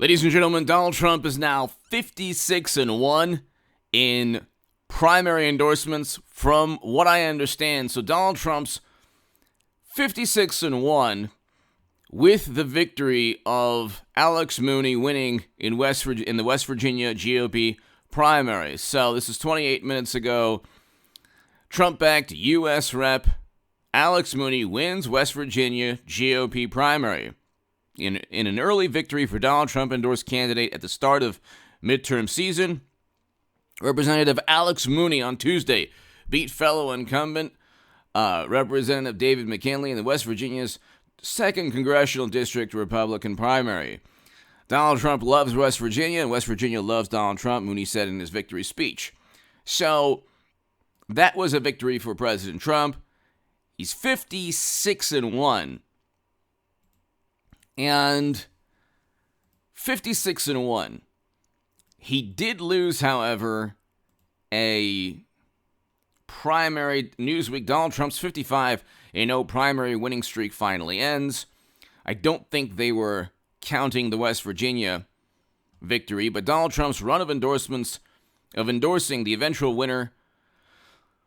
Ladies and gentlemen, Donald Trump is now 56-1 in primary endorsements from what I understand. So Donald Trump's 56-1 with the victory of Alex Mooney winning in the West Virginia GOP primary. So this is 28 minutes ago. Trump-backed U.S. Rep. Alex Mooney wins West Virginia GOP primary. In an early victory for Donald Trump-endorsed candidate at the start of midterm season, Representative Alex Mooney on Tuesday beat fellow incumbent Representative David McKinley in the West Virginia's 2nd Congressional District Republican primary. Donald Trump loves West Virginia, and West Virginia loves Donald Trump, Mooney said in his victory speech. So that was a victory for President Trump. He's 56-1. And 56-1. He did lose, however, a primary. Newsweek, Donald Trump's 55-0 primary winning streak finally ends. I don't think they were counting the West Virginia victory, but Donald Trump's run of endorsing the eventual winner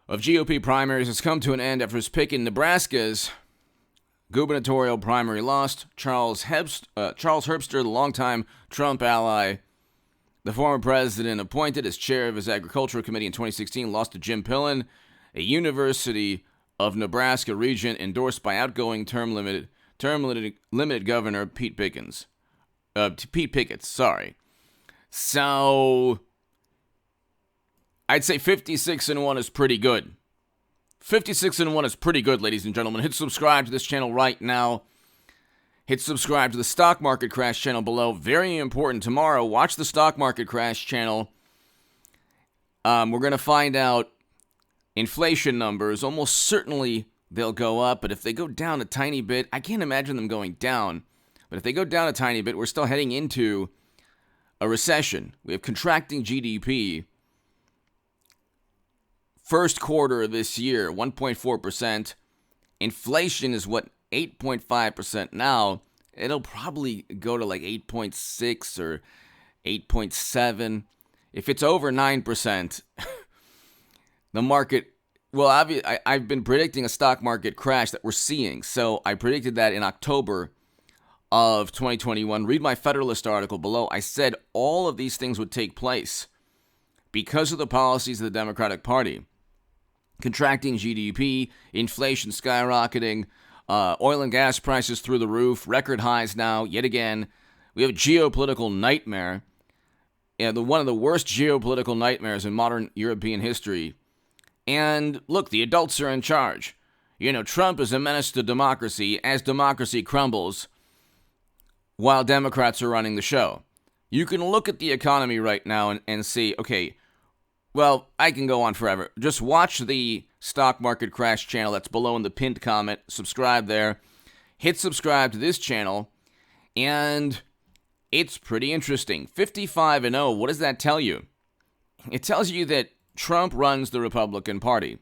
of GOP primaries has come to an end after his pick in Nebraska's gubernatorial primary lost. Charles Herbster, the longtime Trump ally, the former president appointed as chair of his agricultural committee in 2016, lost to Jim Pillen, a University of Nebraska regent endorsed by outgoing term-limited Governor Pete Pickett. So I'd say 56-1 is pretty good. 56-1 is pretty good, ladies and gentlemen. Hit subscribe to this channel right now. Hit subscribe to the Stock Market Crash channel below. Very important. Tomorrow, watch the Stock Market Crash channel. We're going to find out inflation numbers. Almost certainly they'll go up, but if they go down a tiny bit, I can't imagine them going down. But if they go down a tiny bit, we're still heading into a recession. We have contracting GDP. First quarter of this year, 1.4%. Inflation is 8.5% now. It'll probably go to like 8.6 or 8.7. If it's over 9%, the market, well, I've been predicting a stock market crash that we're seeing. So I predicted that in October of 2021. Read my Federalist article below. I said all of these things would take place because of the policies of the Democratic Party. Contracting GDP, inflation skyrocketing, oil and gas prices through the roof, record highs now, yet again. We have a geopolitical nightmare, one of the worst geopolitical nightmares in modern European history. And look, the adults are in charge. Trump is a menace to democracy as democracy crumbles while Democrats are running the show. You can look at the economy right now and see, okay, well, I can go on forever. Just watch the Stock Market Crash channel that's below in the pinned comment. Subscribe there. Hit subscribe to this channel. And it's pretty interesting. 55-0, what does that tell you? It tells you that Trump runs the Republican Party.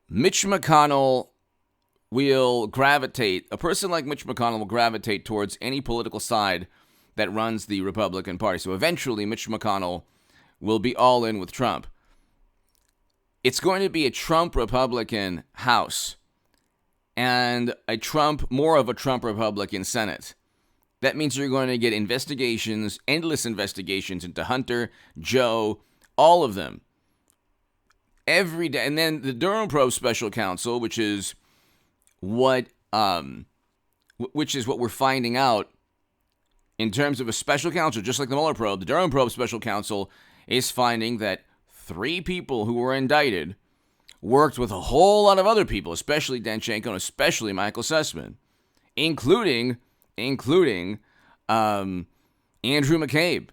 Mitch McConnell will gravitate, a person like Mitch McConnell will gravitate towards any political side that runs the Republican Party. So eventually, Mitch McConnell will be all in with Trump. It's going to be a Trump Republican House and more of a Trump Republican Senate. That means you're going to get investigations, endless investigations into Hunter, Joe, all of them. Every day. And then the Durham Probe Special Counsel, which is what we're finding out in terms of a special counsel, just like the Mueller probe. The Durham Probe Special Counsel is finding that 3 people who were indicted worked with a whole lot of other people, especially Danchenko and especially Michael Sussman, including Andrew McCabe.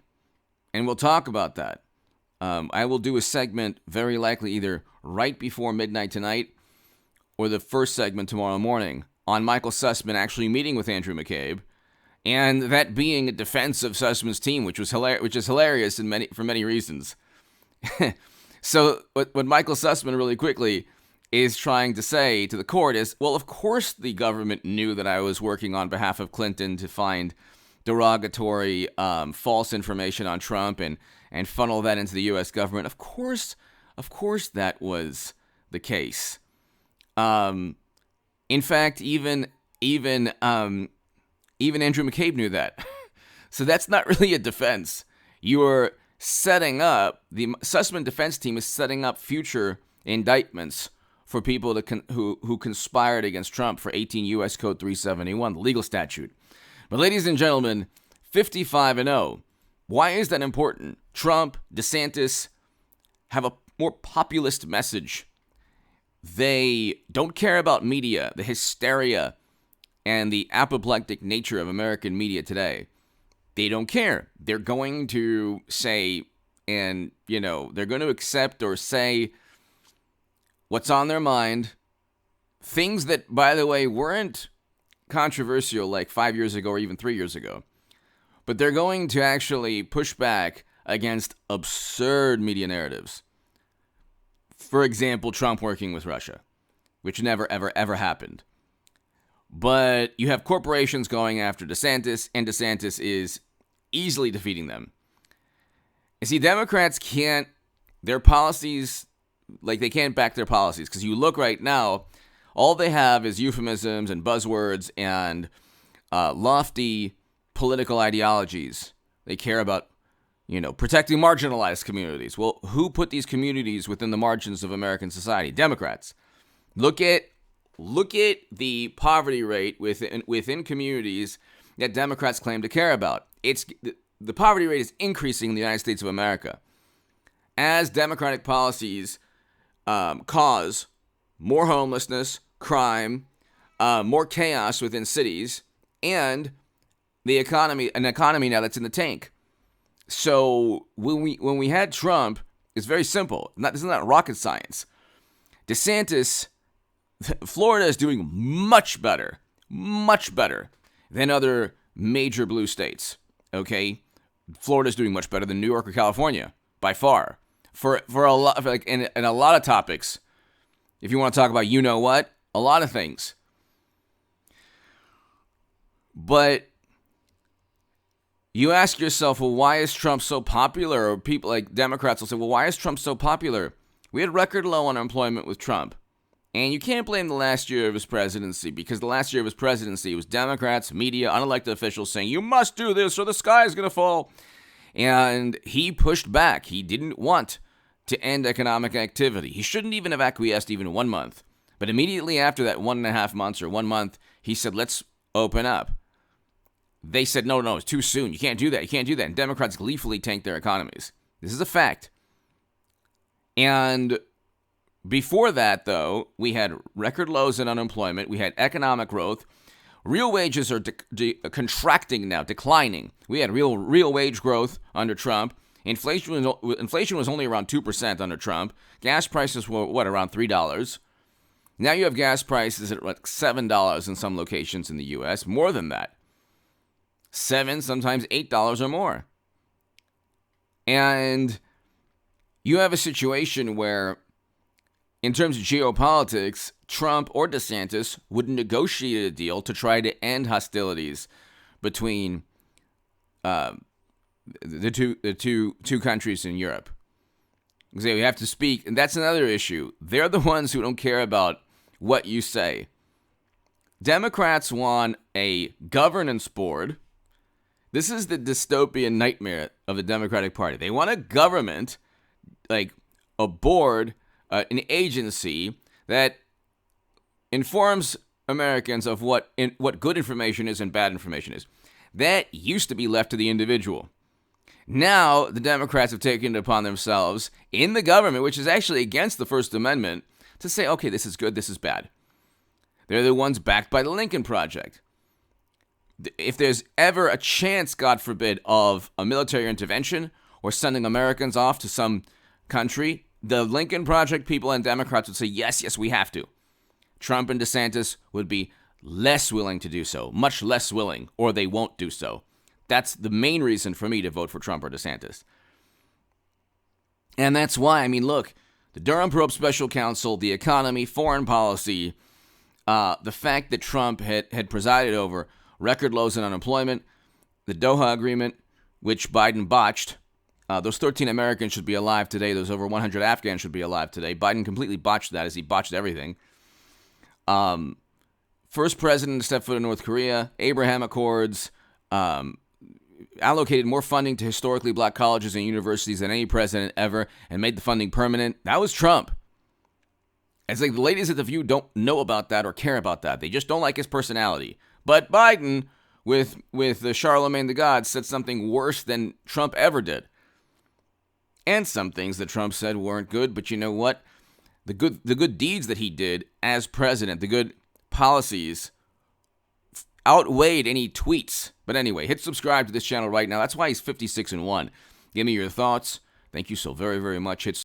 And we'll talk about that. I will do a segment very likely either right before midnight tonight or the first segment tomorrow morning on Michael Sussman actually meeting with Andrew McCabe, and that being a defense of Sussman's team, which is hilarious for many reasons. So what Michael Sussman really quickly is trying to say to the court is, well, of course the government knew that I was working on behalf of Clinton to find derogatory, false information on Trump and funnel that into the U.S. government. Of course that was the case. In fact, even Andrew McCabe knew that. So that's not really a defense. You're setting up, the Sussman defense team is setting up future indictments for people who conspired against Trump for 18 U.S. Code 371, the legal statute. But ladies and gentlemen, 55-0. Why is that important? Trump, DeSantis have a more populist message. They don't care about media, the hysteria, and the apoplectic nature of American media today. They don't care. They're going to say, and, they're going to accept or say what's on their mind. Things that, by the way, weren't controversial like 5 years ago or even 3 years ago. But they're going to actually push back against absurd media narratives. For example, Trump working with Russia, which never, ever, ever happened. But you have corporations going after DeSantis, and DeSantis is easily defeating them. You see, Democrats can't, their policies, they can't back their policies. Because you look right now, all they have is euphemisms and buzzwords and lofty political ideologies. They care about, protecting marginalized communities. Well, who put these communities within the margins of American society? Democrats. Look at the poverty rate within communities that Democrats claim to care about. The poverty rate is increasing in the United States of America as Democratic policies cause more homelessness, crime, more chaos within cities, and an economy now that's in the tank. So when we had Trump, it's very simple. This is not rocket science. DeSantis, Florida is doing much better than other major blue states. Okay, Florida is doing much better than New York or California by far. For a lot, in a lot of topics. If you want to talk about a lot of things. But you ask yourself, well, why is Trump so popular? Or people like Democrats will say, well, why is Trump so popular? We had record low unemployment with Trump. And you can't blame the last year of his presidency, because the last year of his presidency was Democrats, media, unelected officials saying, you must do this or the sky is going to fall. And he pushed back. He didn't want to end economic activity. He shouldn't even have acquiesced even 1 month. But immediately after that 1.5 months or 1 month, he said, let's open up. They said, no, it's too soon. You can't do that. And Democrats gleefully tanked their economies. This is a fact. And before that, though, we had record lows in unemployment. We had economic growth. Real wages are contracting now, declining. We had real wage growth under Trump. Inflation was only around 2% under Trump. Gas prices were, around $3. Now you have gas prices at $7 in some locations in the U.S., more than that. $7, sometimes $8 or more. And you have a situation where, in terms of geopolitics, Trump or DeSantis would negotiate a deal to try to end hostilities between the two countries in Europe. Because we have to speak, and that's another issue. They're the ones who don't care about what you say. Democrats want a governance board. This is the dystopian nightmare of the Democratic Party. They want a government, like a board, an agency that informs Americans of what good information is and bad information is. That used to be left to the individual. Now, the Democrats have taken it upon themselves in the government, which is actually against the First Amendment, to say, okay, this is good, this is bad. They're the ones backed by the Lincoln Project. If there's ever a chance, God forbid, of a military intervention or sending Americans off to some country, the Lincoln Project people and Democrats would say, yes, we have to. Trump and DeSantis would be less willing to do so, much less willing, or they won't do so. That's the main reason for me to vote for Trump or DeSantis. And that's why, look, the Durham Probe Special Counsel, the economy, foreign policy, the fact that Trump had presided over record lows in unemployment, the Doha Agreement, which Biden botched. Those 13 Americans should be alive today. Those over 100 Afghans should be alive today. Biden completely botched that, as he botched everything. First president to step foot in North Korea. Abraham Accords. Allocated more funding to historically black colleges and universities than any president ever, and made the funding permanent. That was Trump. It's like the ladies at The View don't know about that or care about that. They just don't like his personality. But Biden, with Charlemagne the God, said something worse than Trump ever did. And some things that Trump said weren't good, but you know what? The good deeds that he did as president, the good policies, outweighed any tweets. But anyway, hit subscribe to this channel right now. That's why he's 56-1. Give me your thoughts. Thank you so very, very much. Hit